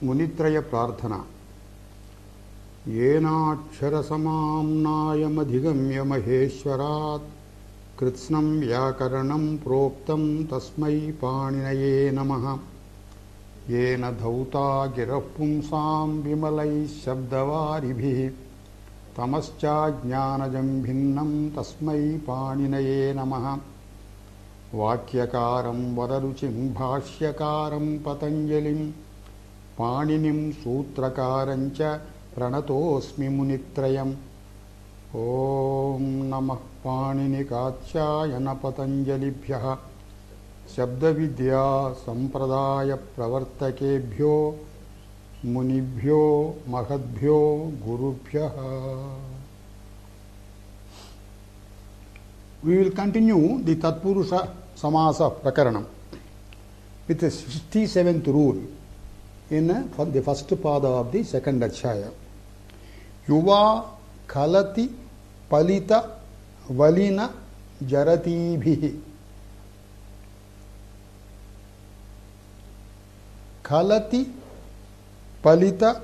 मुनित्रय प्रार्थना। येनाक्षरसमाम्नायमधिगम्य महेश्वरात् कृत्स्नं व्याकरणं प्रोक्तं तस्मै पाणिनये नमः। येन धौता गिरः पुंसां विमलैः शब्दवारिभिः तमश्चाज्ञानजं भिन्नं तस्मै पाणिनये नमः। वाक्यकारं वररुचिं भाष्यकारं पतञ्जलिं पाणिनिं सूत्रकारं च प्रणतोऽस्मि मुनित्रयम्। ॐ नमः पाणिनिकात्यायन पतञ्जलिभ्यः शब्दविद्या संप्रदाय प्रवर्तकेभ्यो मुनिभ्यो महद्भ्यो गुरुभ्यः। We will continue the Tatpurusha Samasa Prakaranam with the 67th rule in the first pada of the second Adhyaya. Yuva Khalati Palita Valina Jaratibhihi. Khalati Palita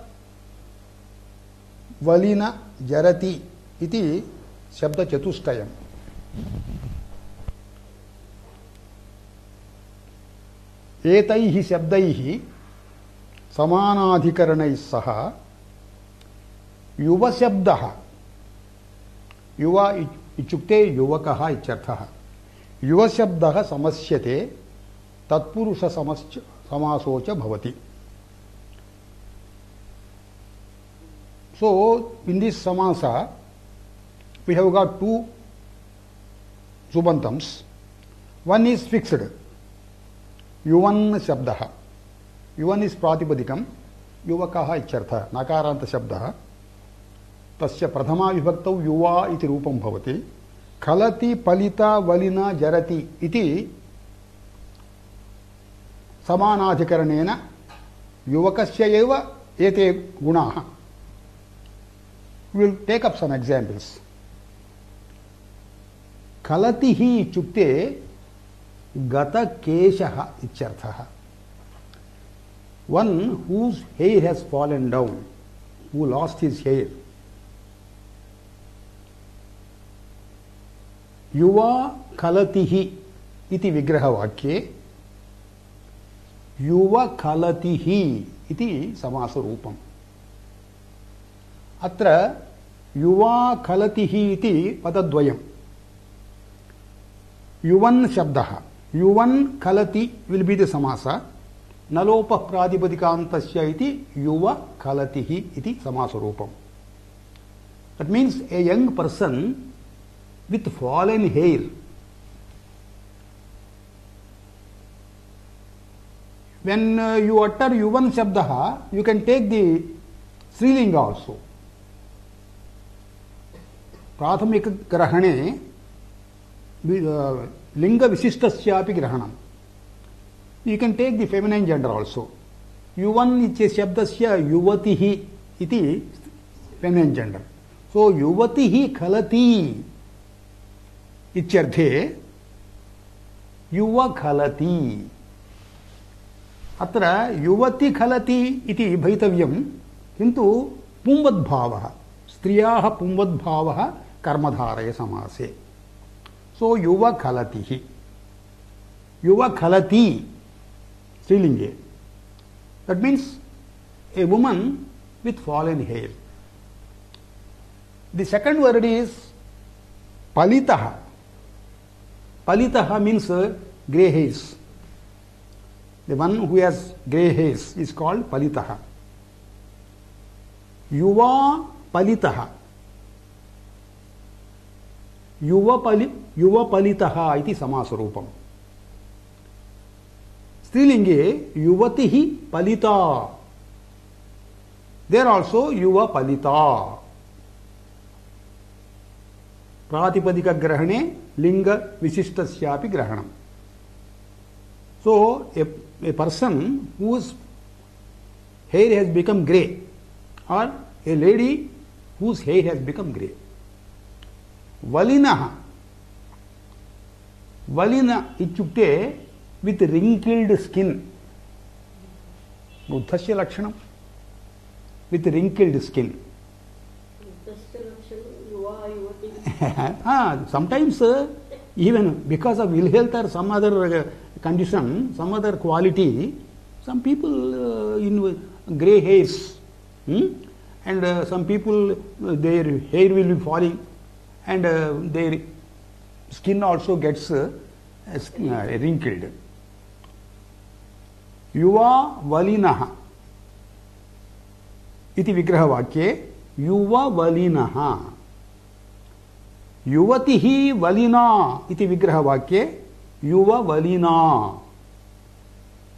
Valina Jarati iti Shabda Chatustayam. एतैः शब्दैः समानाधिकरणैः सह युवशब्दः, युवा इत्युक्ते युवकः इत्यर्थः, युवशब्दः समस्यते तत्पुरुष समासो च भवति. So in this samasa we have got two subantams. One is fixed, yuvan shabdah. Yuvan is pratipadikam, yuvakaha ityartha, nakaranta shabdah. Tasya prathama vibhaktau yuva iti rupam bhavati. Khalati palita valina jarati iti samanadhikaranena yuvakasya eva ete gunaha. We will take up some examples. Khalatihi ityukte gata keshaha ityarthaha. One whose hair has fallen down, who lost his hair. Yuva khalatihi iti vigraha vakye yuva khalatihi iti samasa rupam. Atra yuva khalatihi iti padadvayam. Yuvan shabdaha. Yuvan khalati will be the samasa. Nalopa pradipadikaantasya iti yuva khalatihi iti samasa rupam. That means a young person with fallen hair. When you utter yuvan shabdaha, you can take the Srilinga also. Prathamika grahane linga visishtasyapi grahanam. You can take the feminine gender also. Yuvan iti shabdasya yuvatihi iti feminine gender. So yuvatihi khalati ityarthe yuva khalati. Atra yuvati khalati iti bhaitavyam kintu pumbadbhavah. Striyaha pumbadbhavah karmadharaya samase. So yuva khalatihi. Yuva khalati Strilinge. That means a woman with fallen hair. The second word is palitaha. Palitaha means grey hairs. The one who has grey hairs is called palitaha. Yuva palitaha. Yuva palitaha iti samasa rupam. Strilinge yuvatihi palita. There also yuva palita. Pratipadika grahane linga visishtasyapi grahanam. So a person whose hair has become grey, or a lady whose hair has become grey. Valinaha. Valina ityukte with wrinkled skin. Buddhasya lakshanam. with wrinkled skin. Sometimes even because of ill health or some other condition, some other quality, some people in grey hairs, and some people their hair will be falling, and their skin also gets wrinkled. Yuva valinaha iti vigrahavaक्ये युवा वलिनः. युवतिः वलिना iti vigrahavaक्ये युवा वलिना.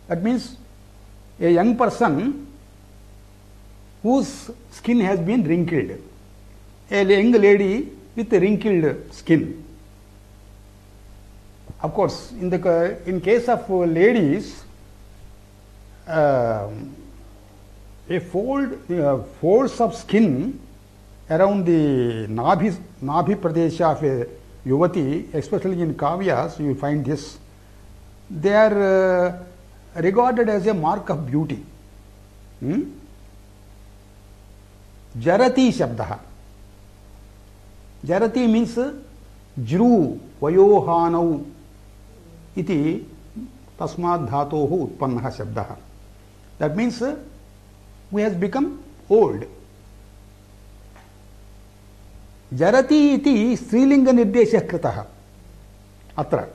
That means a young person whose skin has been wrinkled, a young lady with wrinkled skin. Of course, in case of ladies, a folds of skin around the Nabhi Pradesha of a Yuvati, especially in Kavyas, you find this. They are regarded as a mark of beauty. Jarati Shabdaha. Jarati means Jru Vayohanau iti tasmad dhatohu utpannaha Shabdaha. That means who has become old. Jarati iti Strilinga Nirdeshah Kritaha atra.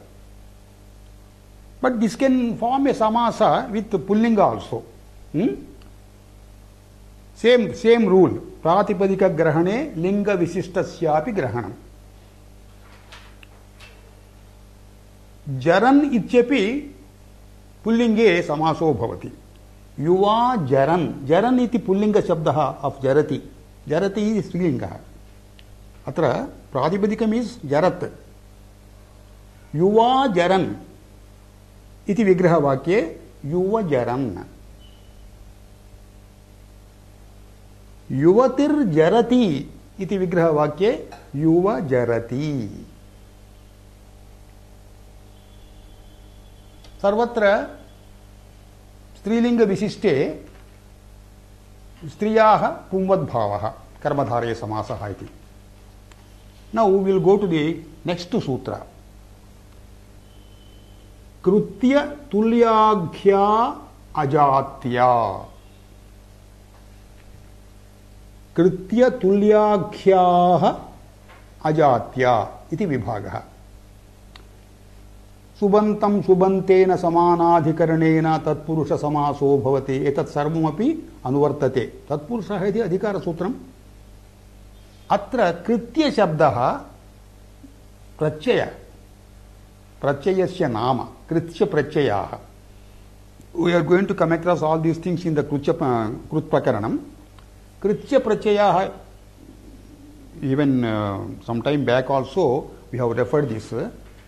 But this can form a samasa with Pullinga also. Same rule. Pratipadika grahane linga visishtasyapi grahanam. Jaran ityapi Pullinge samaso bhavati. Yuva jaran. Jaran iti Pullinga shabdaha of jarati. Jarati is Strilinga. Atra pratipadikam is jarat. Yuva jaran iti vigrahavaक्ये युवा jaran. युवतिर जरति इति विग्रहवाक्ये युवा जरति. सर्वत्र स्त्रीलिंग विशिष्टे स्त्रियाः पुंवद्भावः कर्मधारये समासः इति. Now we will go to the next sutra. कृत्य तुल्याख्या अजात्या. कृत्य तुल्याख्याः अजात्या इति विभागः. सुबन्तं सुबन्तेन समानाधिकरणेन तत्पुरुष समासो भवति. एतत् सर्वमपि अनुवर्तते. तत्पुरुषः इति अधिकारसूत्रम्. अत्र कृत्य शब्दः प्रत्यय, प्रत्ययस्य नाम कृत्य प्रत्ययाः. We are going to come across all these things in the Krut Prakaranam. Kritya Prachayaha, even some time back also we have referred this.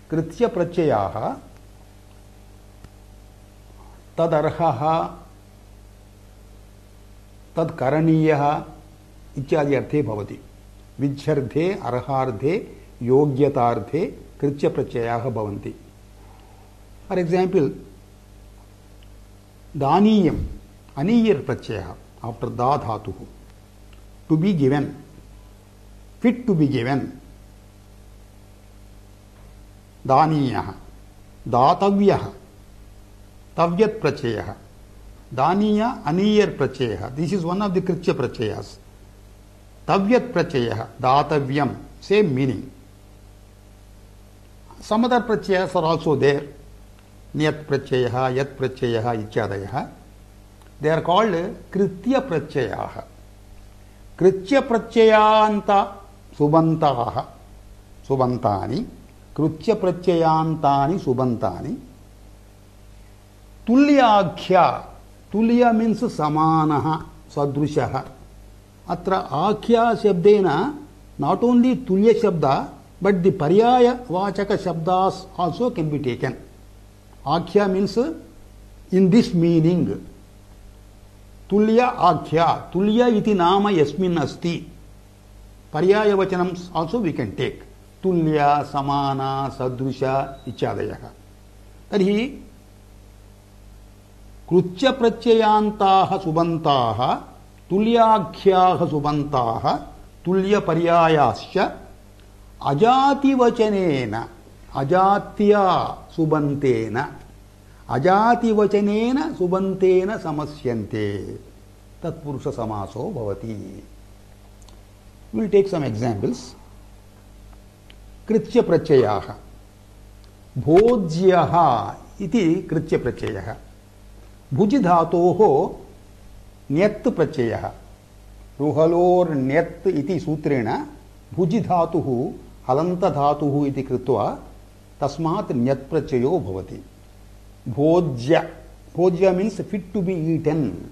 Kritya Prachayaha tad arhaha tad karaniyaha ityadi arthe bhavati. Vicharthe arharthe yogyatarthe Kritya Prachayaha bhavanti. For example, Daniyam, Aniyar Prachayaha after Da Dhatuhu. To be given, fit to be given. Daniyaha, Datavyaha, Tavyat Prachayaha, Daniya Aniyar Prachayaha. This is one of the Kritya Prachayas. Tavyat Prachayaha, Datavyam, same meaning. Some other Prachayas are also there. Niyat Prachayaha, Yat Prachayaha, Ichadayaha. They are called Kritya Prachayaha. Kritya Prachayanta Subantaha, Subantani, Kritya Prachayantani Subantani. Tulyakhya, Tulya means Samanaha, Sadrushaha. Atra Akhya Shabdena, not only Tulya Shabda, but the Paryaya Vachaka Shabdas also can be taken. Akhya means in this meaning. Tulya Akhya, Tulya iti nama yasmin asti. Paryaya vachanams also we can take. Tulya, Samana, Sadrusha, Ichadayaha. Tarhi Krutya Prachayantaha Subantaha तुल्याख्याः सुबन्ताः तुल्यपर्यायाश्च अजातिवचनेन अजात्या सुबन्तेन अजातिवचनेन सुबन्तेन समस्यन्ते तत्पुरुष समासो भवति. We will take some examples. कृत्य प्रत्ययाः भोज्यः इति कृत्य प्रत्ययः भुज धातोः ण्यत् प्रत्ययः रुहलोर् ण्यत् इति सूत्रेण भुज धातुः हलन्त धातुः इति कृत्वा तस्मात् ण्यत् प्रत्ययो भवति. भोज्य भोज्य means fit to be eaten,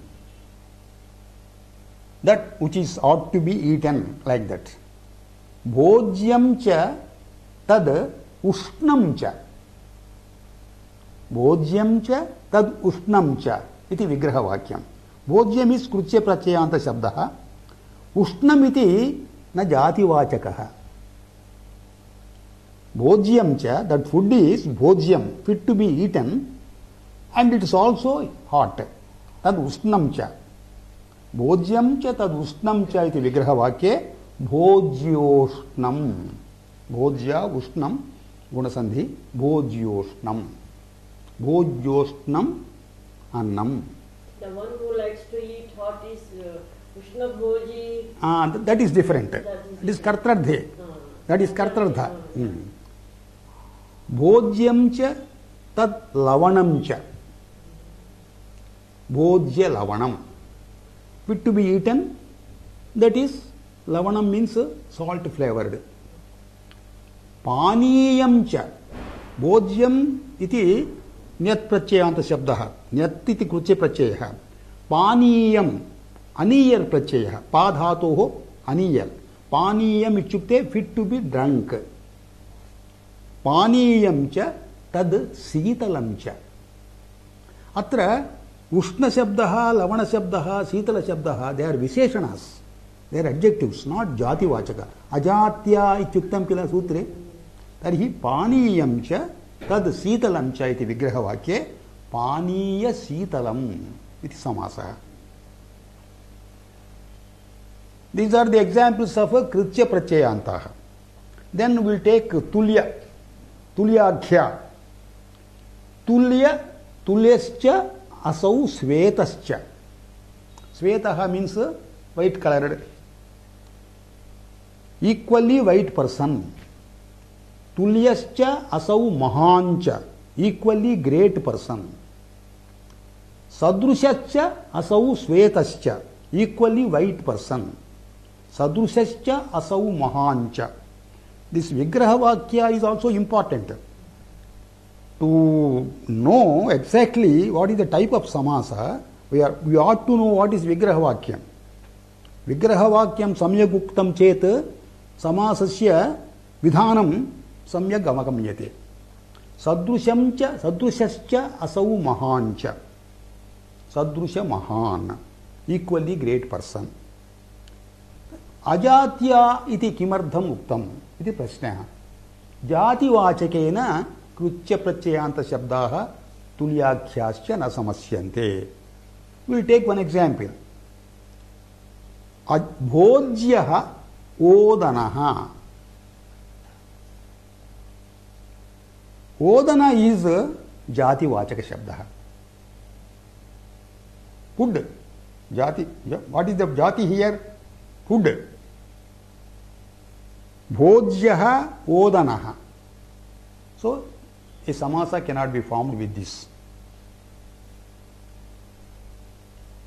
that which is ought to be eaten, like that. भोज्यं च तद उष्णं च भोज्यं च तद उष्णं च इति विग्रहवाक्यं. भोज्यम् इस् कृत्य प्रत्ययान्त शब्दः. उष्णम् इति न जातिवाचकः. भोज्यं च that food is भोज्यं fit to be eaten and it is also hot. तद उष्णं च भोज्यं च तद उष्णं च इति विग्रहवाक्ये भोज्योष्णं भोज्य उष्णं गुणसन्धि भोज्योष्णं भोज्योष्णं अन्नम. The one who likes to eat hot is Ushna Bhoji. That is different. It is kartradhe. That is kartradha. Bhogyam cha tad lavanam cha. Bhojya lavanam. Fit to be eaten. That is lavanam means salt flavored. पानीयं च भोज्यम इति ण्यत् प्रत्ययान्त शब्दः. ण्यत् इति कृत्य प्रत्ययः. पानीयम् अनीयर् प्रत्ययः. पा धातोः अनीयर्. पानीयम् इत्युक्ते फिट टू बी ड्रंक. पानीयं च तद् शीतलं च. अत्र उष्ण शब्दः लवण शब्दः शीतल शब्दः दे आर विशेषणास्. दे आर एडजेक्टिव्स नॉट जातिवाचक. अजात्या इत्युक्तं किल सूत्रे. तर्हि पानीयं च तद् शीतलं च इति विग्रहवाक्ये पानीय शीतलम् इति समासः. These are the examples of कृत्य प्रत्ययान्तः. Then we will take tulya, tulyakhya. Tulya, tulyascha asau svetascha. Svetaha means white colored. Equally white person. तुल्यश्च असौ महांच equally great person. सदृशश्च असौ श्वेतश्च equally white person. सदृशश्च असौ महांच. This vigraha vakya is also important to know exactly what is the type of samasa. We ought to know what is vigraha vakyam. Vigraha vakyam samyak uktam chet samasasya vidhanam सम्यक् अवगम्यते. सदृशं च सदृशश्च असौ महान् च. सदृश महान् इक्वली ग्रेट पर्सन. अजात्या इति किमर्थम् उक्तम् इति प्रश्नः. जातिवाचकेन कृत्य प्रत्ययान्त शब्दाः तुल्याख्याश्च न समस्यन्ते. We will take one example. भोज्यः ओदनः. Odna is जातिवाचक शब्दः. Food. Jati. What is the jati here? Food. Bhojyah odanah. So, a samasa cannot be formed with this.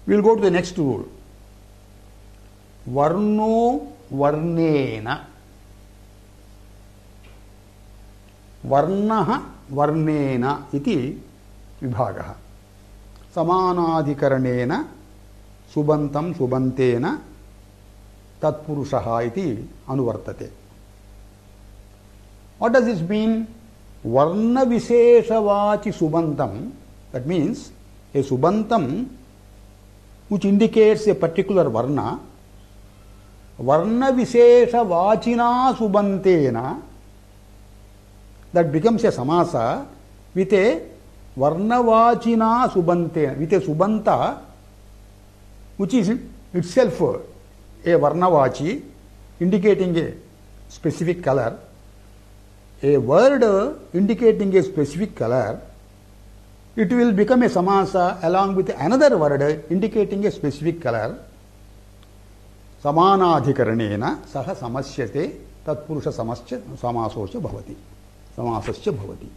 We will go to the next rule. Varno varnena. वर्णः वर्णेन इति विभागः. समानाधिकरणेन सुबन्तं सुबन्तेन तत्पुरुषः इति अनुवर्तते. What does this mean? Varna visheshavachi subantam. That means a subantam which indicates a particular varna. Varna visheshavachina subantena. That becomes a samasa with a varnavachina subante, with a subanta which is itself a varnavachi indicating a specific color, a word indicating a specific color, it will become a samasa along with another word indicating a specific color. Samanadhikaranena saha samasyate tatpurusha samascha samasocha bhavati. Samasascha bhavati.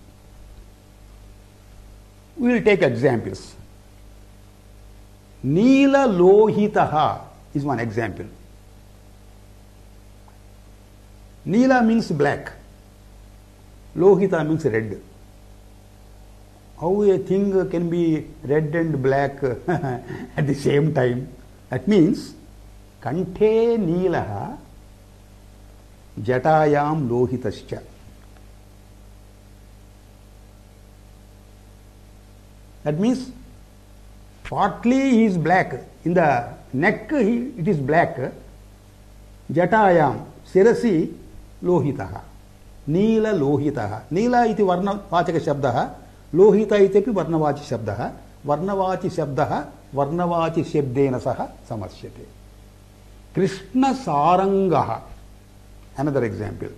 We will take examples. Neela lohitaha is one example. Neela means black. Lohita means red. How a thing can be red and black at the same time? That means kanthe neelaha jatayam lohitascha. That means partly he is black. In the neck it is black. Jatayam sirasi lohitaha. Neela lohitaha. Neela iti varnavachaka shabdaha. Lohita iti varnavachi shabdaha. Varnavachi shabdaha varnavachi shabdena saha samasyate. Krishna sarangaha. Another example.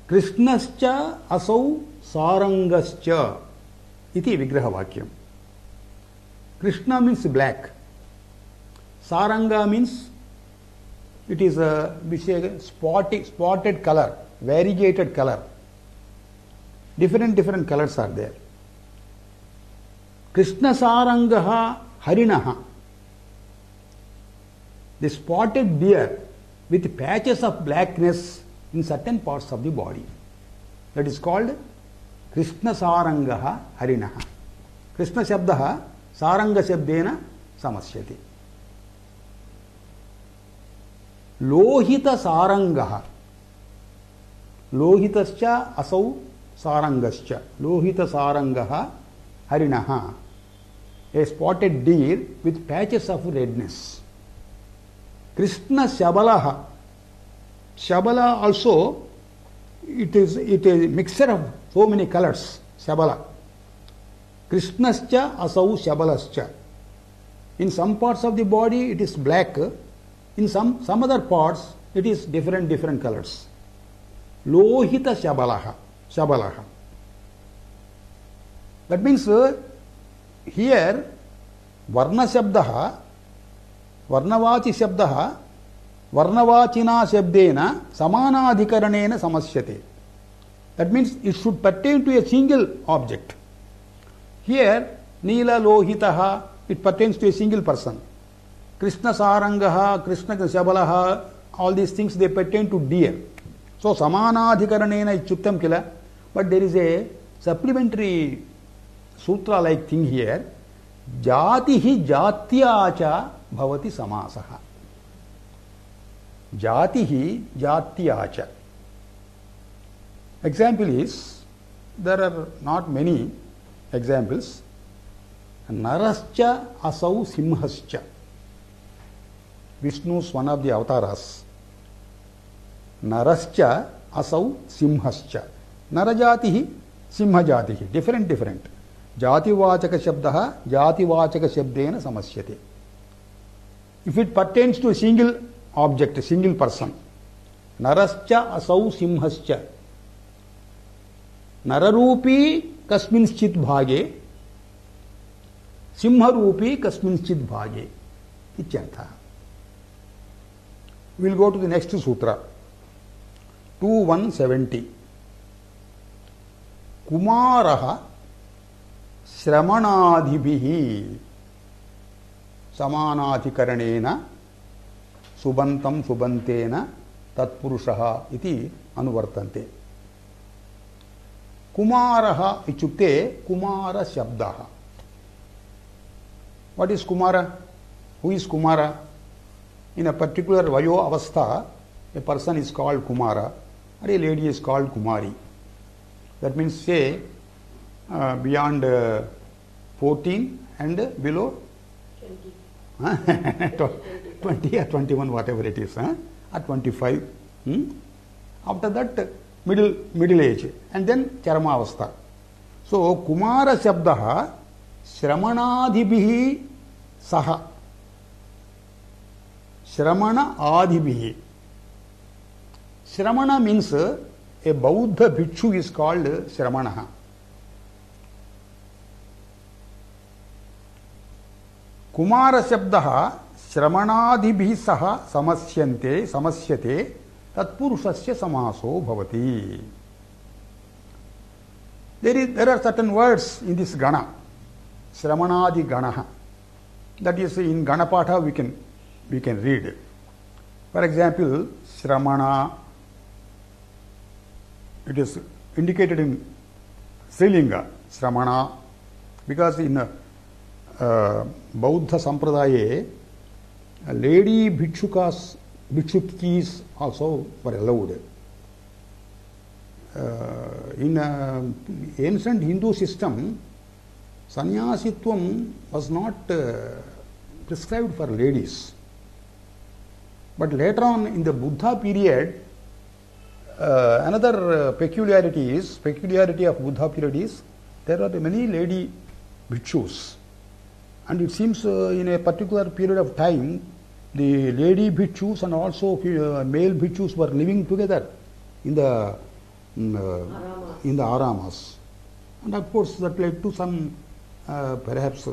Krishnascha asau sarangascha iti vigraha vakyam. Krishna means black. Saranga means it is a spotted color, variegated color. Different colors are there. Krishna sarangaha harinaha. The spotted deer with patches of blackness in certain parts of the body. That is called Krishna sarangaha harinaha. Krishna shabdaha saranga shabdena samasyate. Lohita sarangaha. Lohitascha asau sarangascha. Lohita sarangaha harinaha. A spotted deer with patches of redness. Krishna shabalaha. Shabala also, it is a mixture of so many colors. Shabala. Krishnascha asau shabalascha. In some parts of the body it is black. In some other parts it is different colors. Lohita shabalaha. That means here varna shabdaha, varnavachi shabdaha, varnavachina shabdena samanadhikaranena samasyate. That means it should pertain to a single object. Here Neela lohitaha, it pertains to a single person. Krishna sarangaha, Krishna shabalaha, all these things they pertain to deer. So samanadhikaranena ichuttam kila, but there is a supplementary sutra like thing here. Jatihi jatyacha bhavati samasaha. Jatihi jatyacha. Example is, there are not many examples. Narascha asau simhascha. Vishnu is one of the avatars. Narascha asau simhascha. Narajatihi simhajatihi. Different. Jativachaka shabdaha jativachaka shabdena samasyate. If it pertains to a single object, a single person. Narascha asau simhascha. Nararupi kasminschit bhage. Simharupi kasminschit bhage. Ityartha. We will go to the next sutra. 2170. Kumaraha Shramanadhibihi Samanadhikaranena Subantam Subantena Tatpurushaha iti anuvartante. Kumaraha ichukte Kumara Shabdaha. What is Kumara? Who is Kumara? In a particular Vayo Avastha, a person is called Kumara or a lady is called Kumari. That means, say, beyond 14 and below 20 or 21, whatever it is, or 25. After that, middle age, and then Charma Avastha. So, Kumara Shabdaha Shramanadhibihi Saha. Shramana Adibhi. Shramana means a Buddha bhikshu is called Shramana. Kumara Shabdaha Shramanadibhi saha samasyate tatpurushasya samaso bhavati. There are certain words in this Gana, Shramanadi Ganaha. That is in Ganapatha we can read. For example, Shramana, it is indicated in Srilinga, Shramana, because in Bauddha Sampradaya, lady bhikshukis also were allowed. In ancient Hindu system, sannyasitvam was not prescribed for ladies. But later on in the Buddha period, another peculiarity of Buddha period is there are many lady bhikshus. And it seems in a particular period of time, the lady bhikshus and also male bhikshus were living together in the aramas. And of course that led to some perhaps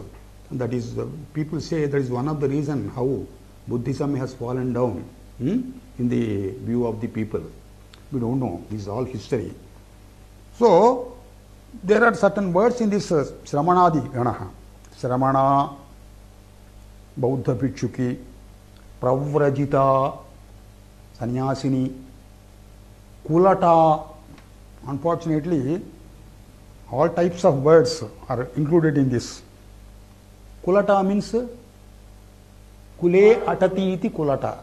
that is people say that is one of the reason how Buddhism has fallen down in the view of the people. We don't know. This is all history. So there are certain words in this Shramanadi Ganaha. Shramana, Bauddha Bhikshuki, Pravrajita, Sannyasini, Kulata. Unfortunately, all types of words are included in this. Kulata means Kule atati iti kulata.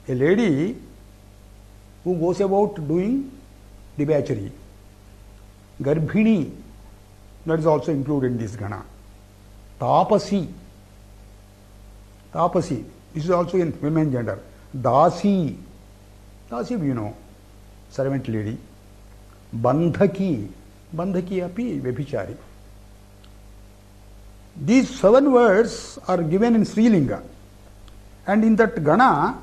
A lady who goes about doing debauchery. Garbhini, that is also included in this Gana. Tapasi, this is also in women gender. Dasi, you know, servant lady. Bandhaki api vebhichari. These 7 words are given in Srilinga. And in that Gana,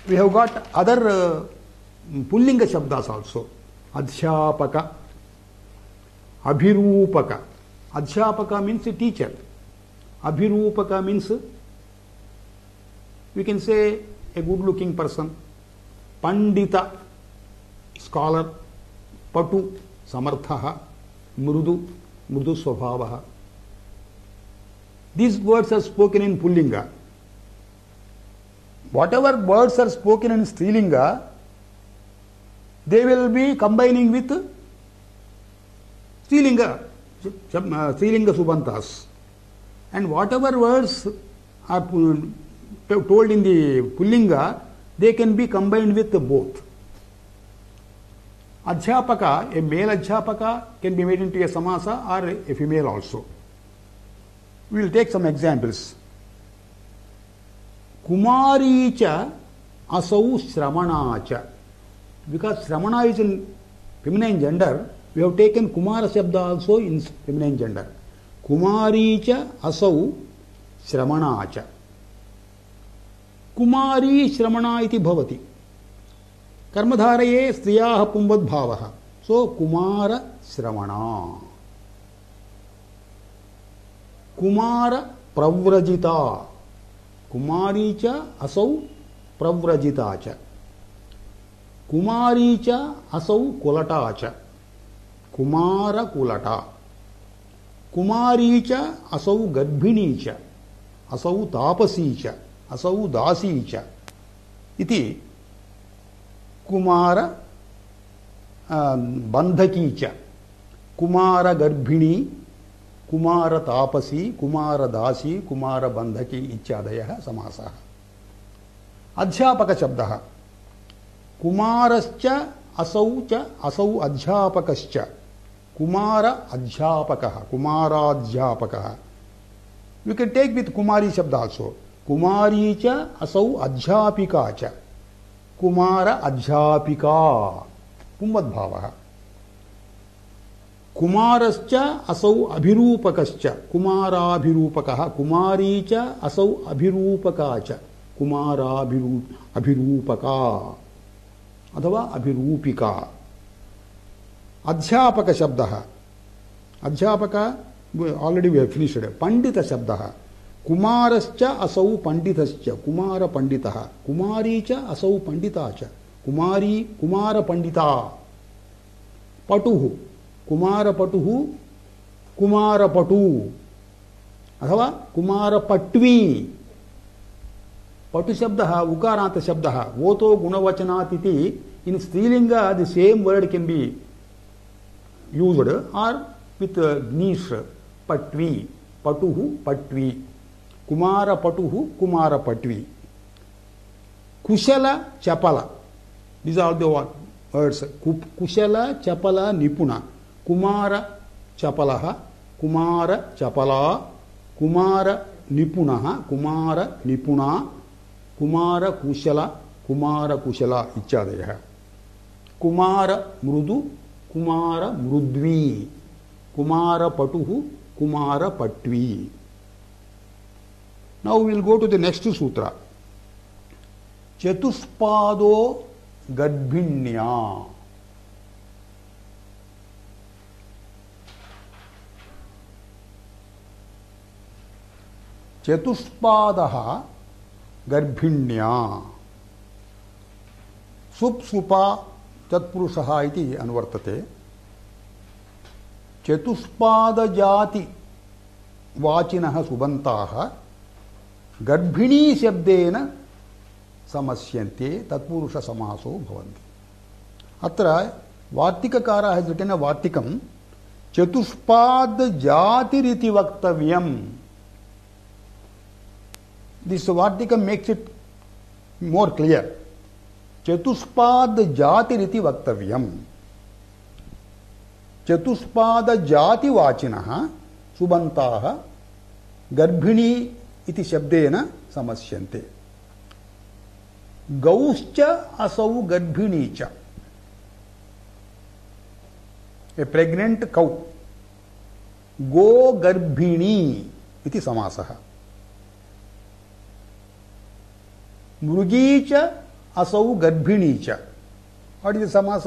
we have got other Pullinga Shabdas also. Adhyapaka, Abhirupaka. Adhyapaka means a teacher. Abhirupaka means, we can say, a good looking person. Pandita, scholar. Patu, samarthaha. Mrudu swabhavaha. These words are spoken in Pullinga. Whatever words are spoken in Strilinga, they will be combining with Strilinga Subantas. And whatever words are told in the Pullinga, they can be combined with both. Adhyapaka, a male Adhyapaka can be made into a Samasa or a female also. We will take some examples. Kumaricha asau Shramanacha. Because Shramana is in feminine gender, we have taken Kumara Shabda also in feminine gender. Kumaricha asau Shramanacha. Kumari Shramana iti bhavati. Karmadharaye striyaha pumbad bhavaha. So Kumara Shramana. Kumara Pravrajita. Kumaricha asau Pravrajitacha. Kumaricha asau Kulatacha. Kumara Kulata. Kumaricha asau Garbhinicha. Asau Tapasicha. Asau Dasicha. Iti Kumara Bandhakicha. Kumara Garbhini. Kumara Tapasi, Kumara Dasi, Kumara Bandhaki ichadaya samasaha. Adhyapaka Shabdaha. Kumarascha asaucha asau adhyapakascha. Kumara adhyapakaha. Kumara adhyapakaha. We can take with Kumari Shabda also. Kumaricha asau adhyapikacha. Kumara adhyapika. Pumbad bhavaha. कुमारश्च असौ अभिरूपकश्च कुमाराभिरूपकः कुमारी च असौ अभिरूपका च अभिरूपका अथवा अभिरूपिका अध्यापक शब्दः अध्यापक already we have finished पंडित शब्दः कुमारश्च असौ पंडितश्च कुमार पंडितः कुमारी च असौ पंडिता च कुमारी कुमार पंडिता पटुः कुमार पटुः कुमार पटु अथवा कुमार पट्वी पटु शब्दः उकारान्त शब्दः वोतो गुणवचनात् इति इन स्त्रीलिंग the same word can be used और विथ gnīsh पट्वी पटुः पट्वी कुमार पटुः कुमार पट्वी कुशल चपल these are the words कुशल चपल निपुण कुमार चपलः कुमार चपला कुमार निपुणः कुमार निपुणा कुमार कुशल कुमार कुशल इत्यादयः कुमार मृदु Kumar मृद्वी Kumar पटुः Kumar पट्वी. Now we will go to the next sutra. चतुष्पादो गर्भिण्या. चतुष्पादः गर्भिण्या. सुप्सुपा तत्पुरुषः इति अनुवर्तते. चतुष्पाद जाति वाचिनः सुबन्ताः गर्भिणी शब्देन समस्यन्ते तत्पुरुष समासो भवन्ति. अत्र वार्तिककारः has written a वार्तिकं चतुष्पाद जातिरिति वक्तव्यम्. This Vartikam makes it more clear. चतुष्पाद जातिरिति वक्तव्यम्. चतुष्पाद जाति वाचिनः सुबन्ताः गर्भिणी इति शब्देन समस्यन्ते. गौश्च असौ गर्भिणी च. ए प्रेग्नेंट कौ गो गर्भिणी इति समासः. मृगी च असौ गर्भिणी च. व्हाट इज द समास?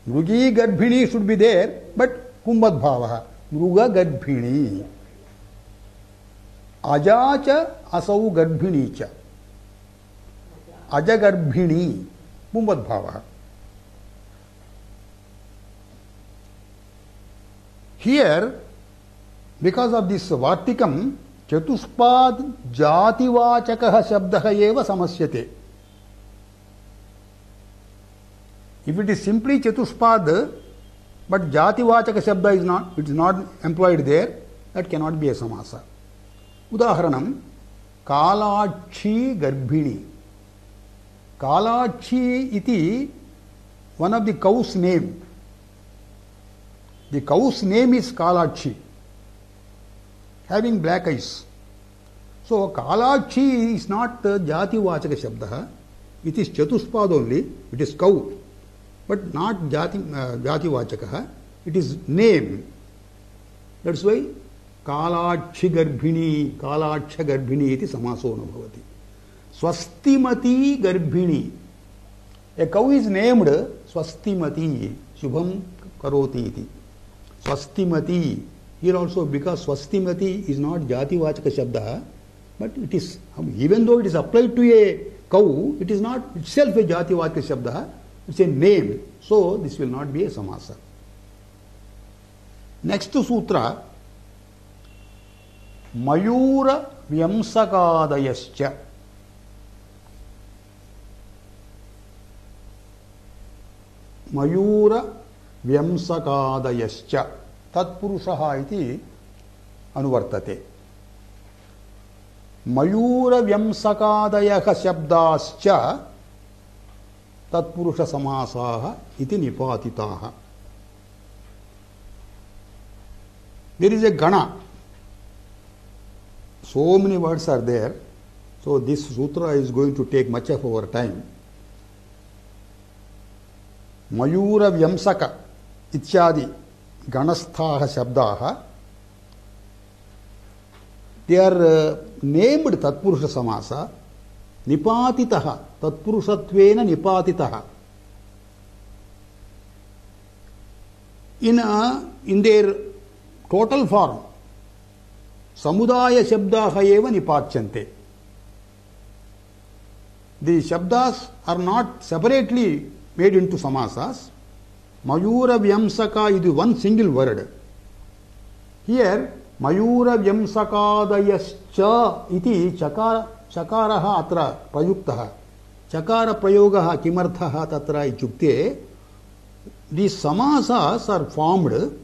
मृगी गर्भिणी शुड बी देयर बट कुंभद भावः मृग गर्भिणी. अजा च असौ गर्भिणी च अज गर्भिणी कुंभद भावः. Here because of this Vartikam चतुष्पाद जातिवाचकः शब्दः एव समस्यते. If it is simply Chatushpada but जातिवाचक शब्द is not, it is not employed there, that cannot be a samasa. उदाहरणं कालाक्षी गर्भिणी. कालाक्षी इति one of the cow's name. The cow's name is Kalakshi, having black eyes. So Kalakshi is not jati vachaka shabda. It is chatuspad only. It is cow, but not jati vachaka. It is name. That's why Kalakshi garbhini, Kalaksha garbhini iti samaso na bhavati. Swastimati garbhini. A cow is named Swastimati, Shubham karoti iti. Swastimati. Here also, because Swastimati is not jati vachaka shabda, but it is, even though it is applied to a cow, it is not itself a jati vachaka shabda, it's a name. So this will not be a samasa. Next sutra, Mayura Vyamsakadayascha. Mayura Vyamsakadayascha Tatpurushaha iti anuvartate. Mayura Vyamsakadayaha shabdascha Tatpurusha samasaha iti nipatitaha. There is a gana. So many words are there. So this sutra is going to take much of our time. Mayura Vyamsaka. इत्यादि गणस्थाः शब्दाः, they are named tatpurusha samasa, nipatitaha, tatpurushatvena nipatitaha. In their total form, samudaya shabdaha eva nipachyante. The shabdas are not separately made into samasas. Mayura vyamsaka is one single word. Here, Mayura vyamsakadayascha iti chakaraha atra prayuktaha. Chakara prayogaha kimarthaha tatra ityukte. These samasas are formed.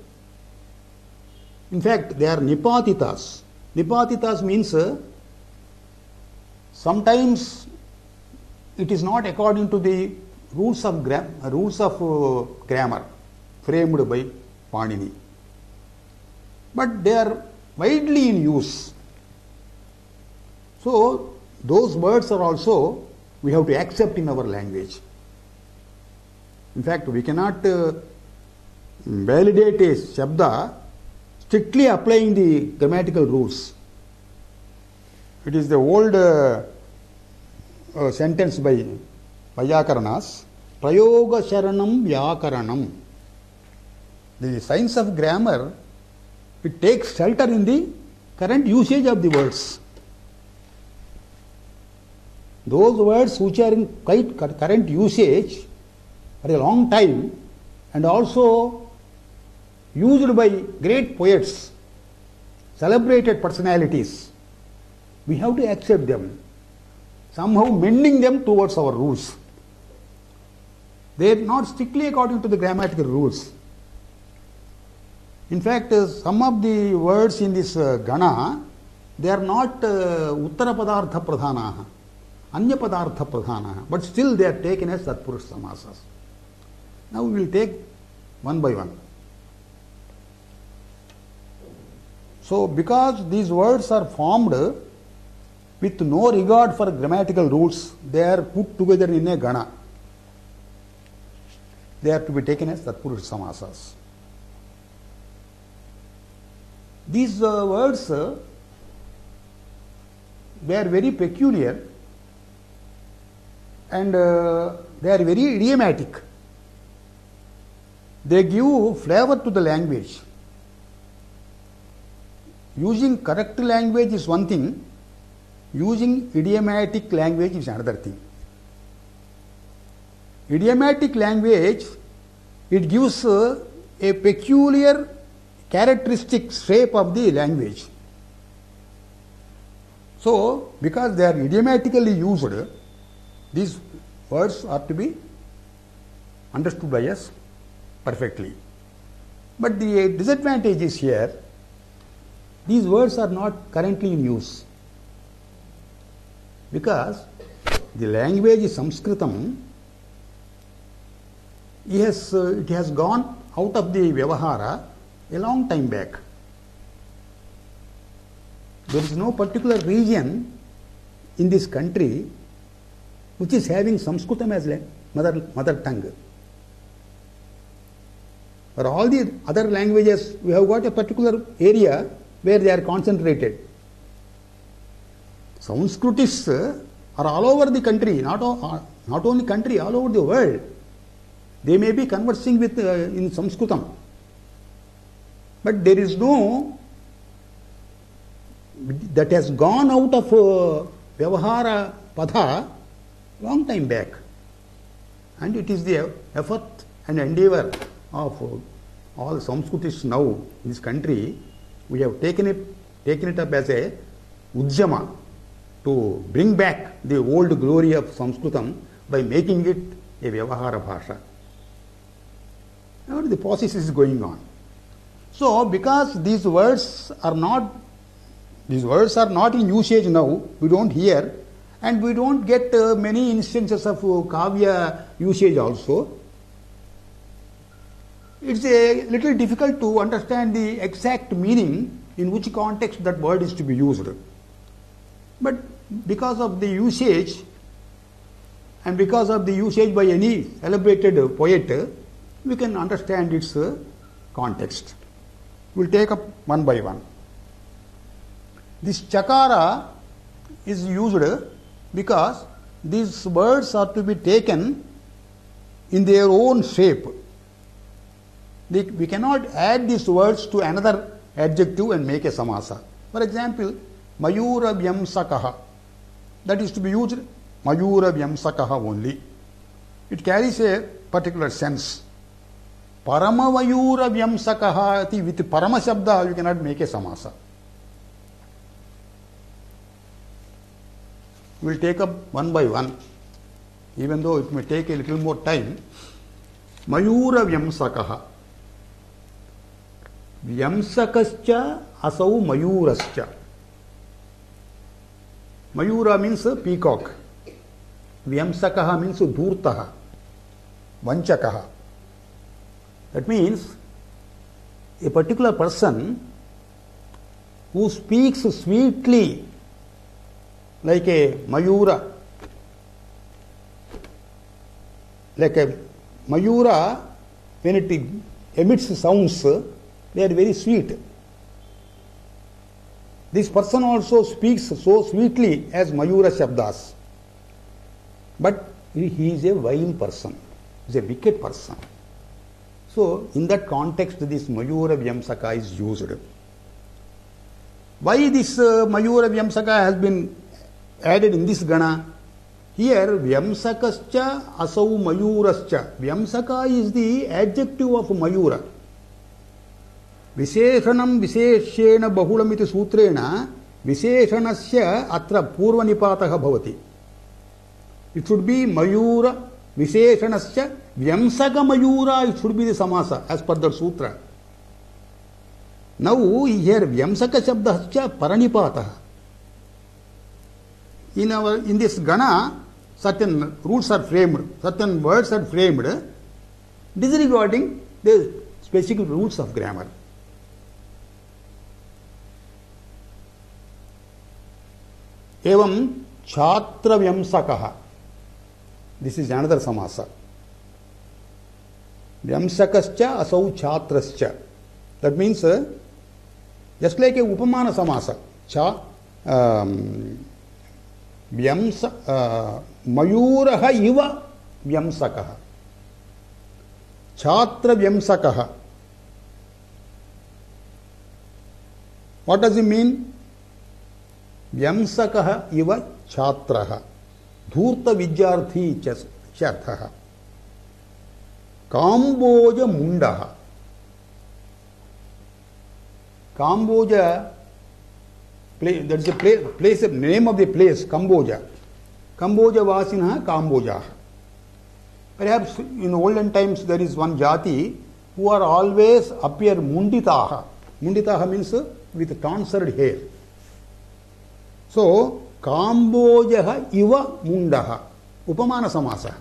In fact, they are nipatitas. Nipatitas means sometimes it is not according to the rules of grammar framed by Panini, but they are widely in use. So those words are also we have to accept in our language. In fact, we cannot validate a shabda strictly applying the grammatical rules. It is the old sentence by Vyakaranas, Prayoga Sharanam Vyakaranam. The science of grammar, it takes shelter in the current usage of the words. Those words which are in quite current usage for a long time and also used by great poets, celebrated personalities, we have to accept them, somehow mending them towards our rules. They are not strictly according to the grammatical rules. In fact, some of the words in this Gana, they are not Uttara Padartha Pradhanaha, Anya Padartha Pradhanaha, but still they are taken as Tatpurusha Samasas. Now we will take one by one. So, because these words are formed with no regard for grammatical rules, they are put together in a Gana. They are to be taken as Tatpurusha Samasas. These words, they are very peculiar and they are very idiomatic. They give flavor to the language. Using correct language is one thing, using idiomatic language is another thing. Idiomatic language, it gives a peculiar characteristic shape of the language. So, because they are idiomatically used, these words are to be understood by us perfectly. But the disadvantage is here, these words are not currently in use. Because the language is Sanskritam, it has gone out of the Vyavahara a long time back. There is no particular region in this country which is having Sanskritam as mother tongue. For all the other languages, we have got a particular area where they are concentrated. Sanskritists are all over the country, not only country, all over the world. They may be conversing with in Sanskritam. But there is no, that has gone out of Vyavahara Padha long time back. And it is the effort and endeavor of all Sanskritists now in this country. We have taken it up as a Ujjama to bring back the old glory of Sanskritam by making it a Vyavahara Bhasha. Now the process is going on. So, because these words are not in usage now, we don't hear, and we don't get many instances of Kavya usage also. It's a little difficult to understand the exact meaning in which context that word is to be used. But because of the usage and because of the usage by any celebrated poet, we can understand its context. We will take up one by one. This chakara is used because these words are to be taken in their own shape. We cannot add these words to another adjective and make a samasa. For example, Mayura Vyamsakaha. That is to be used Mayura Vyamsakaha only. It carries a particular sense. Paramavayura Vyamsakaha, with Parama Shabda you cannot make a samasa. We will take up one by one, even though it may take a little more time. Mayura Vyamsakaha. Vyamsakascha asau mayurascha. Mayura means peacock. Vyamsakaha means dhurtaha, vanchakaha. That means a particular person who speaks sweetly like a mayura. Like a mayura, when it emits sounds, they are very sweet. This person also speaks so sweetly as Mayura Shabdas. But he is a vile person. He is a wicked person. So, in that context, this Mayura Vyamsaka is used. Why this Mayura Vyamsaka has been added in this Gana? Here, Vyamsakascha asau Mayurascha. Vyamsaka is the adjective of Mayura. Visheshanam visheshena bahulamiti sutrena visheshanasya atra purvanipataha bhavati. It should be Mayura visheshanasya Vyamsaka Mayura, it should be the samasa as per the sutra. Now here Vyamsaka Shabdascha Paranipataha. In this Gana, certain rules are framed, certain words are framed, disregarding the specific rules of grammar. Evam Chhatra Vyamsakaha. This is another samasa. Vyamsakascha asau Chhatrascha. That means just like a upamana samasa. Mayuraha iva Vyamsakaha. Chhatra Vyamsakaha. What does it mean? Vyamsakaha iva Chhatraha. Dhurta Vidyarthi Charthaha. Kamboja Mundaha. Kamboja, that is a place, name of the place, Kamboja. Kamboja Vasinaha Kamboja. Perhaps in olden times there is one jati who are always appear Munditaha. Munditaha means with tonsured hair. So, Kambojaha iva mundaha. Upamana samasa.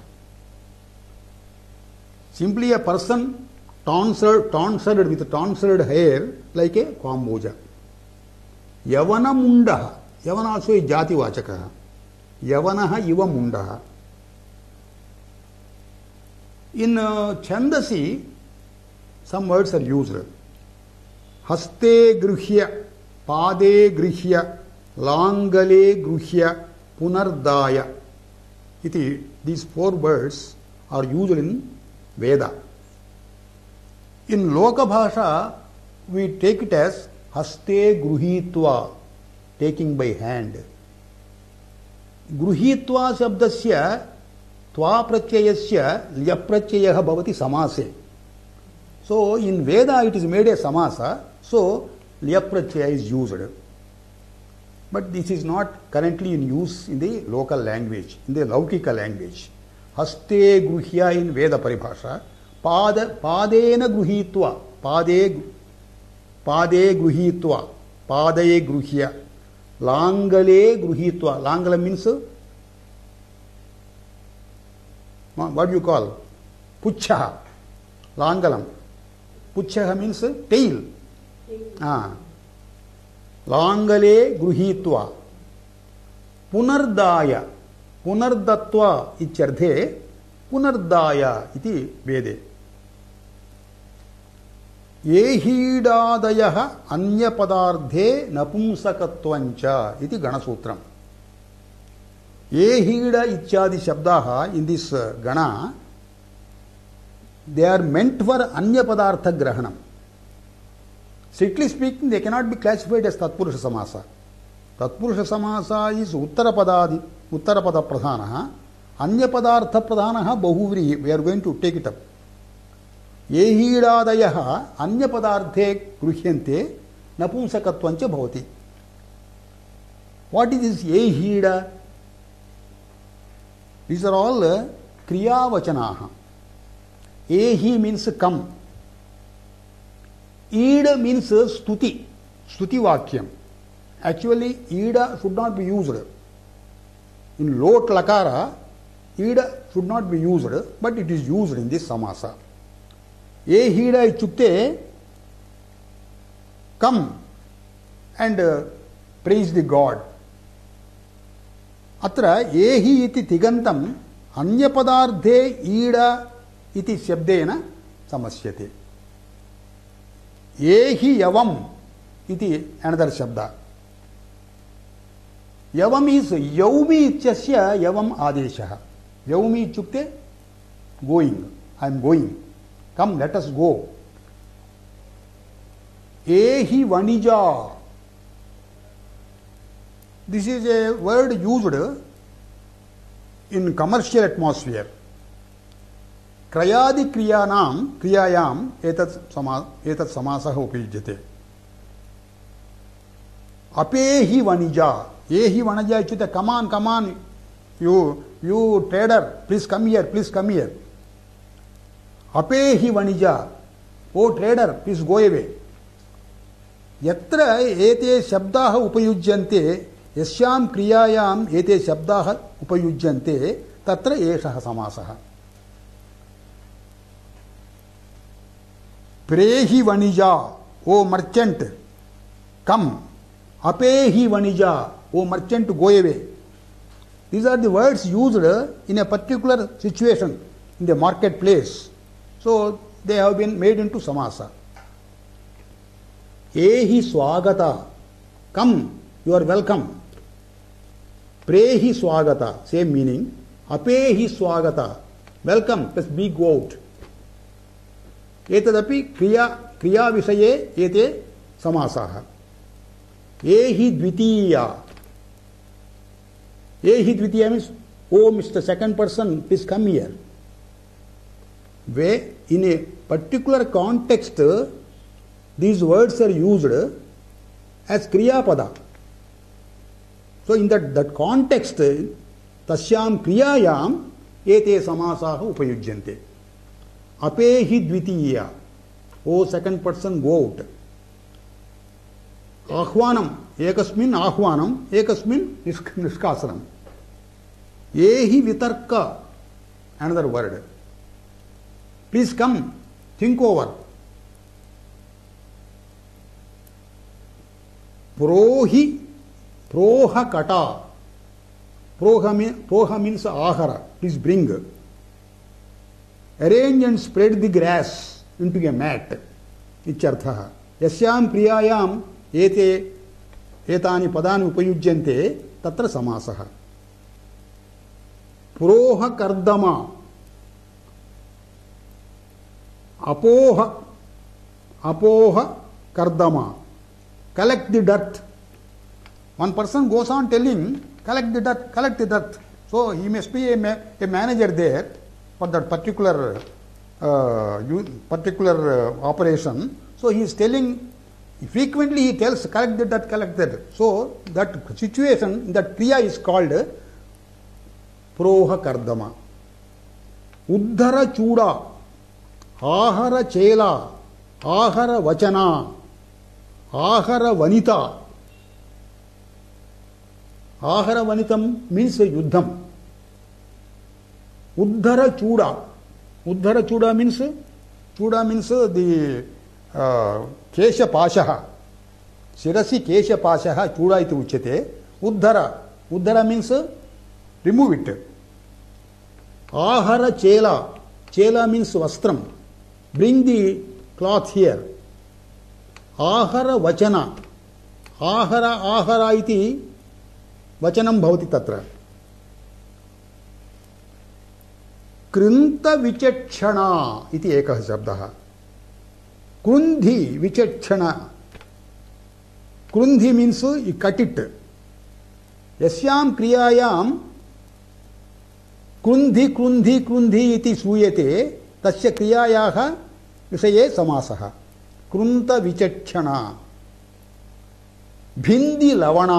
Simply a person tonsured with tonsured hair like a Kamboja. Yavana mundaha. Yavana also is jati vachakaha. Yavanaha iva mundaha. In Chandasi, some words are used. Haste gruhya, pade gruhya, Langale gruhya, punardaya. These four words are used in Veda. In Loka Bhasha, we take it as haste gruhitva, taking by hand. Gruhitva shabdasya tva pratyayasya lya pratyayaha bhavati samase. So in Veda it is made a samasa, so lya pratyaya is used. But this is not currently in use in the local language, in the Laukika language. Haste gruhya in Veda paribhasha, padena gruhitva, pade gruhitva, padaye gruhya, langale gruhitva. Langala means what do you call? Puchha. Langalam. Puchha means tail. Langale gruhitva. Punardaya. Punardatva ichyarthe punardaya iti vede. एहीडादयः अन्यपदार्थे नपुंसकत्वञ्च इति गणसूत्रम्. एहीड इत्यादि शब्दाः in this gana, they are meant for अन्यपदार्थ ग्रहणम्. Strictly speaking, they cannot be classified as Tatpurusha Samasa. Tatpurusha Samasa is Uttarapada Pradhanaha, Anyapadartha Pradhanaha Bahuvrihi. We are going to take it up. Ehidadayaha Anyapadarte Gruhyante Napumsakatvancha Bhavati. What is this Ehida? These are all Kriya Vachanaha. Ehi means come. Ida means stuti, stuti vakyam. Actually, ida should not be used. In lot lakara, ida should not be used, but it is used in this samasa. Ehida ichukte, come and praise the God. Atra ehi iti tigantam anyapadardhe ida iti shabdena samasyate. Ehi yavam iti another shabda. Yavam is yaumi ityasya yavam adeshaha. Yaumi ichukte going. I am going. Come, let us go. Ehi vanija. This is a word used in commercial atmosphere. Krayadi kriyanam kriyayam etat samasah upayujyate. Apehi vanija. Ehi vanija ichute, come on, you trader, please come here. Apehi vanija. Oh trader, please go away. Yatra ete shabdaha upayujyante, yasyam kriyayam ete shabdaha upayujyante, tatra eshaha samasaha. Prehi vanija, O merchant, come. Apehi vanija, O merchant, go away. These are the words used in a particular situation in the marketplace. So they have been made into samasa. Ehi swagata, come, you are welcome. Prehi swagata, same meaning. Apehi swagata, welcome, plus be go out. एतदपि क्रिया विषये एते समासाः. एहि द्वितीया. Ehi dvitiya means, oh Mr. Second person, please come here. Where in a particular context, these words are used as kriya pada. So in that context, tasyam kriyayam ete samasaha upayujyante. Apehi dvitiya. Oh second person, go out. Ahvanam. Ekasmin ahvanam. Ekasmin niskasanam. Ehi vitarka. Another word. Please come. Think over. Prohi. Proha kata. Proha means ahara. Please bring. Arrange and spread the grass into a mat. Icharthaha. Yasyam priyayam ete etani padani upayujyante tatra samasaha. Proha kardama. Apoha kardama. Collect the dirt. One person goes on telling, collect the dirt. So he must be a manager there for that particular operation. So he is telling, frequently he tells, collect the dirt. So that situation, that kriya is called proha kardama. Uddhara chuda. Ahara chela. Ahara vachana. Ahara vanita. Ahara vanitam means yuddham. Uddhara chuda. Uddhara chuda means the kesha pashaha. Shirasi kesha pashaha chuda iti uchyate. Uddhara means remove it. Ahara chela. Chela means vastram. Bring the cloth here. आहर वचन आहर आहर इति वचनं भवति तत्र कृन्त विचक्षण इति एकः शब्दः कृन्धि विचक्षण कृन्धि मीन्स यू कट इट यस्यां क्रियायां कृन्धि कृन्धि कृन्धि इति श्रूयते तस्य क्रियायाः विषये समासः कृन्त विचक्षण भिन्दि लवण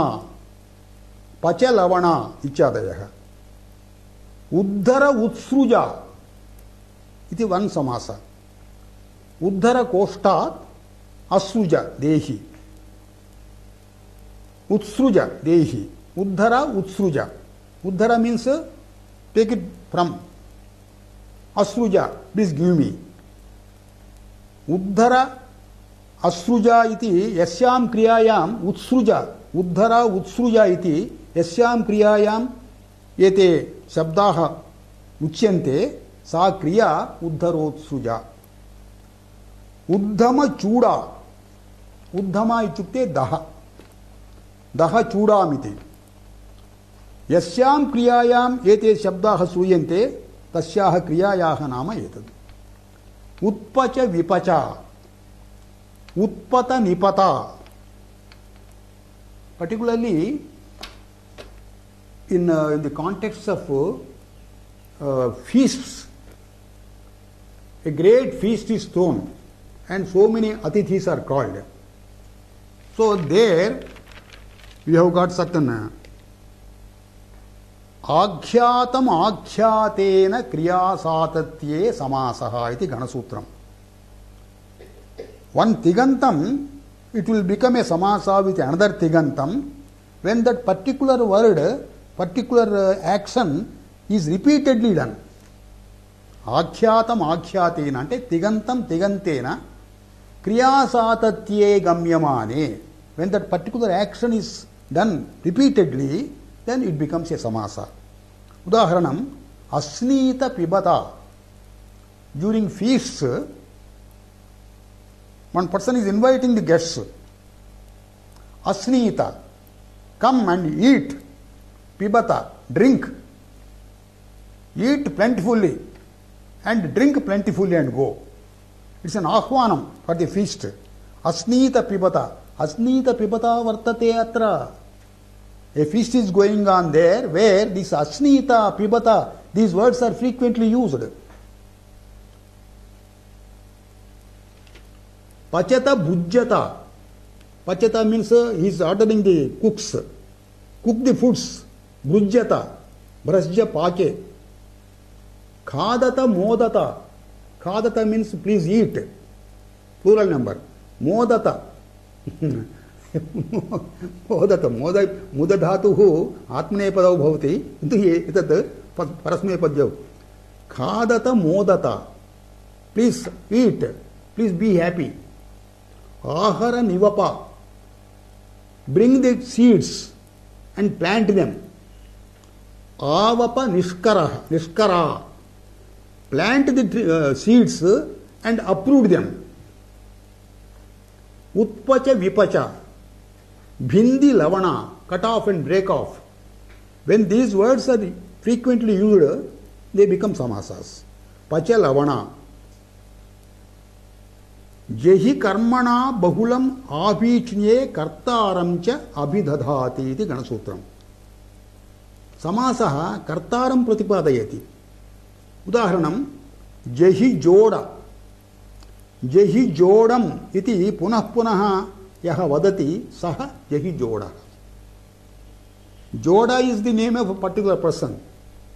पच लवण इत्यादयः उद्धर उत्सृज इति वन समास उद्धर कोष्ठात् असृज देहि उत्सृज देहि उद्धर उत्सृज उद्धर मीन्स टेक इट फ्रॉम असृज प्लीज गिव मी उद्धर असृज इति यस्यां क्रियायाम् उत्सृज उद्धर उत्सृज इति यस्यां क्रियायाम् एते शब्दाः उच्यन्ते सा क्रिया उद्धरोत्सृज उद्धम चूडा उद्धम इत्युक्ते दह दह चूडामिति यस्यां क्रियायाम् एते शब्दाः श्रूयन्ते तस्याः क्रियायाः नाम एतत् उत्पच विपच उत्पत निपत particularly in the context of feasts a great feast is thrown and so many atithis are called so there we have got certain आख्यातम आख्यातेन क्रियासातत्ये समासः इति गणसूत्रम् one tigantam it will become a samasa with another tigantam when that particular word particular action is repeatedly done आख्यातम आख्यातेन ante tigantam tigantena kriyasatatye gamyamane when that particular action is done repeatedly then it becomes a samasa udaharanam asnita pibata during feasts one person is inviting the guests asnita come and eat pibata drink eat plentifully and drink plentifully and go it's an ahvanam for the feast asnita pibata vartate atra a feast is going on there where this asnita pibata these words are frequently used pachata bhujjata pachata means he is ordering the cooks cook the foods bhujjata brasja pake khadata modata khadata means please eat plural number modata मोदत मुद धातुः आत्मनेपदौ भवति किन्तु एतत् परस्मैपद्यौ खादत मोदत please eat please be happy आहर निवप bring the seeds and plant them आवप निष्करा plant the seeds and approve them उत्पच विपच भिंदी लवणा cut off and break off when these words are frequently used they become samasas pacha lavana jehi karmana bahulam abhichne kartaram cha abhidadhati iti ganasutram samasah kartaram pratipadayati udaharanam jehi joda jehi jodam iti punah punah यह वदति सह जहि जोड़ा जोड़ा is the name of a particular person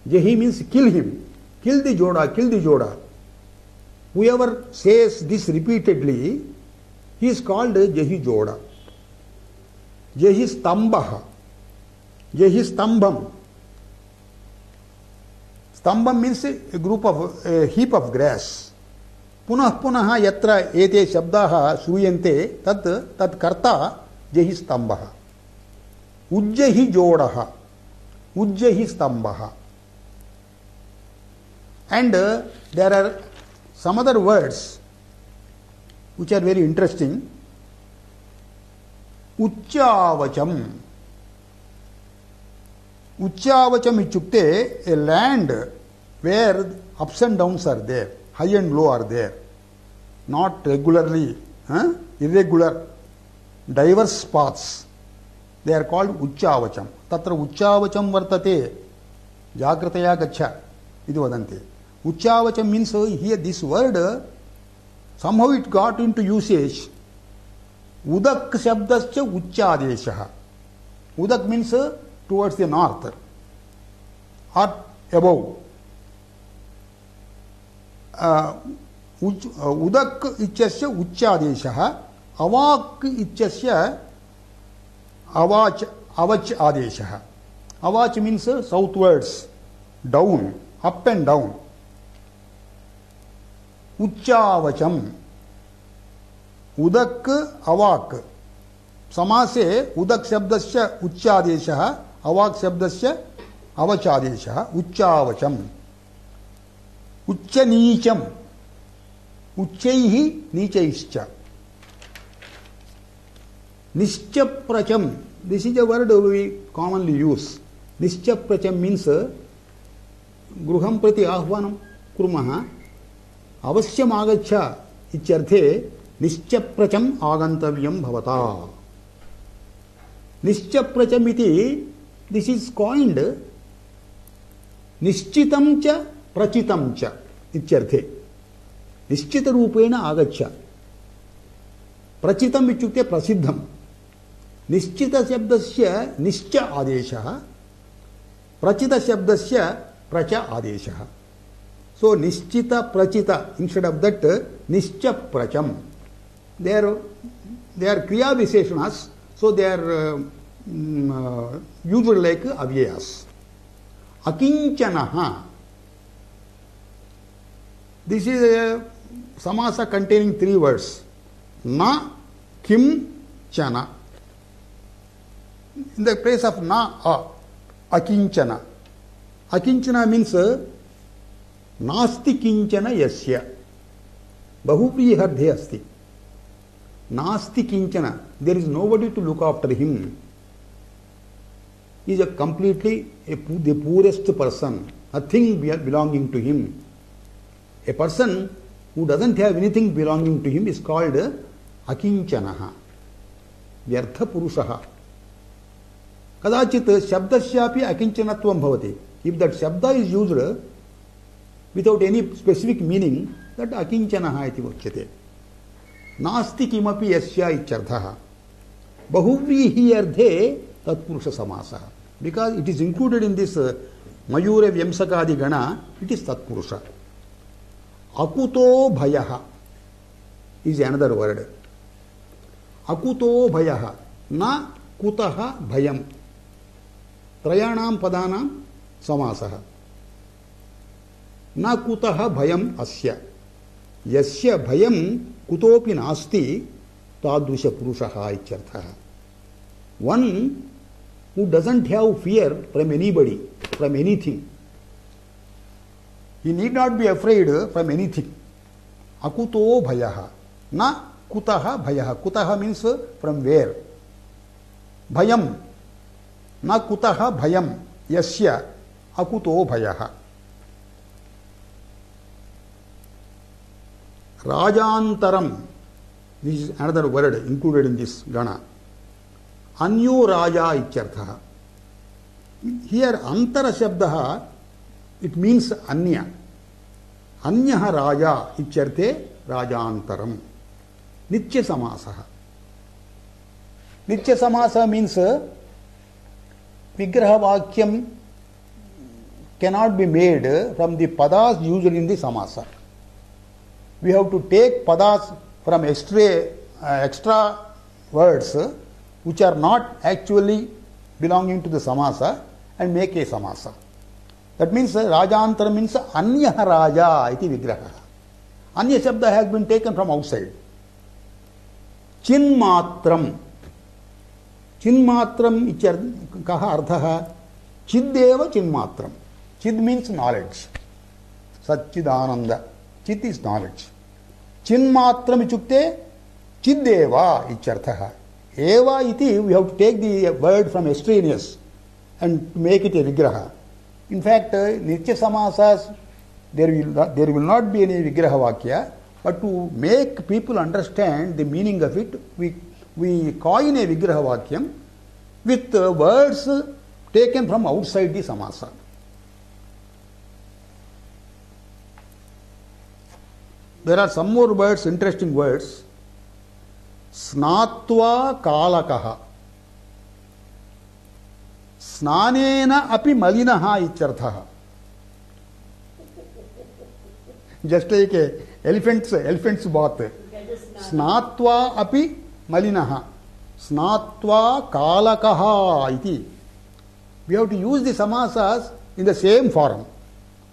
जहि means kill him kill the joda whoever says this repeatedly he is called जहि जोड़ा जहि स्तंभः जहि स्तंभम स्तंभम means a group of a heap of grass पुनः पुनः यत्र एते शब्दाः श्रूयन्ते तत् तत् कर्ता जहि स्तम्भः उज्जहि जोडः उज्जहि स्तम्भः and there are some other words which are very interesting उच्चावचम. Uchavacham ichukte, a land where ups and downs are there, high and low are there, not regularly, irregular, diverse paths. They are called Uchavacham. Tatra Uchavacham vartate, Jagrataya gacha, idu vadanti. Uchavacham means here this word, somehow it got into usage. Udak shabdascha Uchadeshaha. Udak means towards the north or above. Udak ichasya Uchadeshaha. Avak ichasya avach adeshaha. Avach means southwards, down, up and down. Uchavacham. Udak avak. Samase udak shabdasya uchadeshaha, avak shabdasya avachadeshaha, uchavacham. Uchanicham. Uchaihi nichaischa. Nischapracham. This is a word we commonly use. Nischapracham means Gruham prati ahvanam kurmaha avasyam agacha ityarthe Nischapracham agantavyam bhavata. Nischapracham iti, this is coined Nischitam cha prachitam cha ityarthe. Nischita rupena agacha. Prachitam ichukte prasiddham. Nischita shabdasya nischa adeshaha. Prachita shabdasya pracha adeshaha. So nischita prachita, instead of that nischa pracham. They are kriya visheshanas, so they are used like avyayas. Akinchanaha. This is a samasa containing three words. Na, kim, chana. In the place of na, akinchana. Akinchana means nasti kinchana yasya. Bahupriyahardhe asti. Nasti kinchana. There is nobody to look after him. He is a completely the poorest person. Nothing belonging to him. A person who doesn't have anything belonging to him is called akinchanaha. Vyartha purushaha. Kadachit shabdasyapi akinchanatvam bhavati. If that shabda is used without any specific meaning, that akinchanaha iti uchyate. Nasti kimapi yasya ityarthaha. Bahuvrihi ardhe tatpurusha samasa. Because it is included in this Mayura Vyamsakadi Gana, it is tatpurusha. Akuto bhayaha is another word. Akuto bhayaha. Na kutaha bhayam. Trayanam padanam samasaha. Na kutaha bhayam asya. Yasya bhayam kutopi nasti tadrusha purushaha ityarthaha. One who doesn't have fear from anybody, from anything. He need not be afraid from anything. Akuto bhayaha. Na kutaha bhayaha. Kutaha means from where. Bhayam. Na kutaha bhayam. Yasya akuto bhayaha. Rajantaram. This is another word included in this Gana. Anyo Raja ityarthaha. Here Antara Shabdaha, it means Anya. Anyaha Raja ityarte Rajantaram. Nitya Samasaha. Nitya Samasa means Vigraha Vakyam cannot be made from the padas used in the Samasa. We have to take padas from extra words which are not actually belonging to the Samasa and make a Samasa. That means Rajantara means Anya Raja iti Vigraha. Anya Shabda has been taken from outside. Chinmatram. Chinmatram kaha arthaha. Chiddeva Chinmatram. Chid means knowledge. Satchidananda. Chit is knowledge. Chinmatram ichukte Chiddeva icharthaha. Eva iti, we have to take the word from extraneous and make it a vigraha. In fact, Nitya Samasas, there will not be any vigraha vakya, but to make people understand the meaning of it, we coin a vigraha vakyam with words taken from outside the samasa. There are some more words, interesting words. Snatva kalakaha. Snanena api malinaha ityarthaha. Just like elephant's bath. Snatva api malinaha. Snatva kalakaha iti. We have to use the samasas in the same form.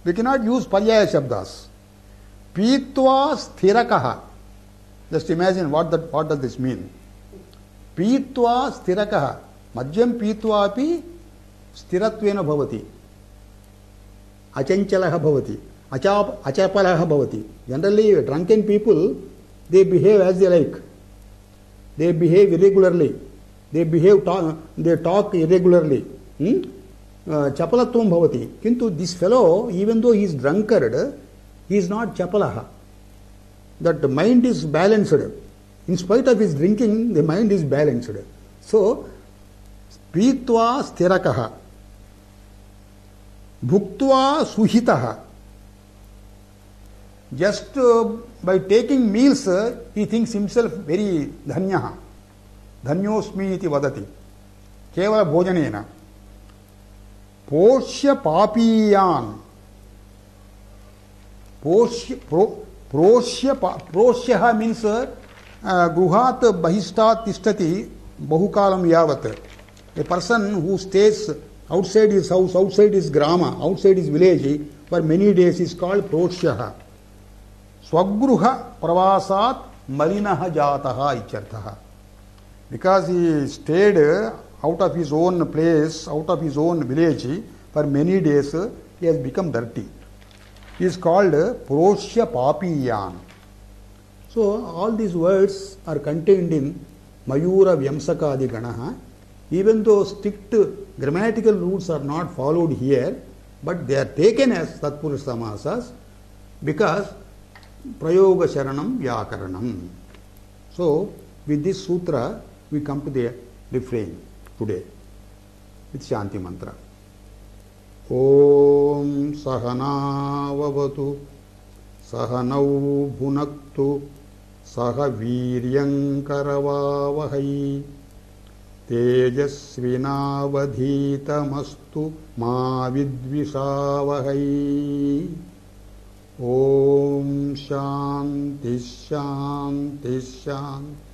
We cannot use paryaya shabdas. Pitva sthirakaha. Just imagine what does this mean. Pitva sthirakaha. Madhyam pitva api sthiratvena bhavati. Achanchalaha bhavati. Achapalaha bhavati. Generally, drunken people, they behave as they like. They behave irregularly. They talk irregularly. Chapalatvam bhavati. Kintu this fellow, even though he is drunkard, he is not chapalaha. That the mind is balanced. In spite of his drinking, the mind is balanced. So, pitva sthirakaha. Bhuktva suhitaha. Just by taking meals, he thinks himself very dhanyaha. Dhanyosmi iti vadati. Kevala bhojanena. Poshya papiyan. Proshyaha means gruhat bahistat tishtati bahukalam yavat. A person who stays outside his house, outside his grama, outside his village for many days is called proshyaha. Swagruha pravasat malinaha jataha icharthaha. Because he stayed out of his own place, out of his own village for many days, he has become dirty. He is called Proshya Papiyan. So all these words are contained in Mayura Vyamsakadi Ganaha. Even though strict grammatical rules are not followed here, but they are taken as Tatpurusha Samasas because Prayoga Sharanam Vyakaranam. So with this sutra, we come to the refrain today with Shanti Mantra. Om Sahana Vavatu Sahanau Bhunaktu Saha Viryam Karavavahai Tejasvinavadhitamastu Ma Vidvishavahai. Om Shanti Shanti Shanti.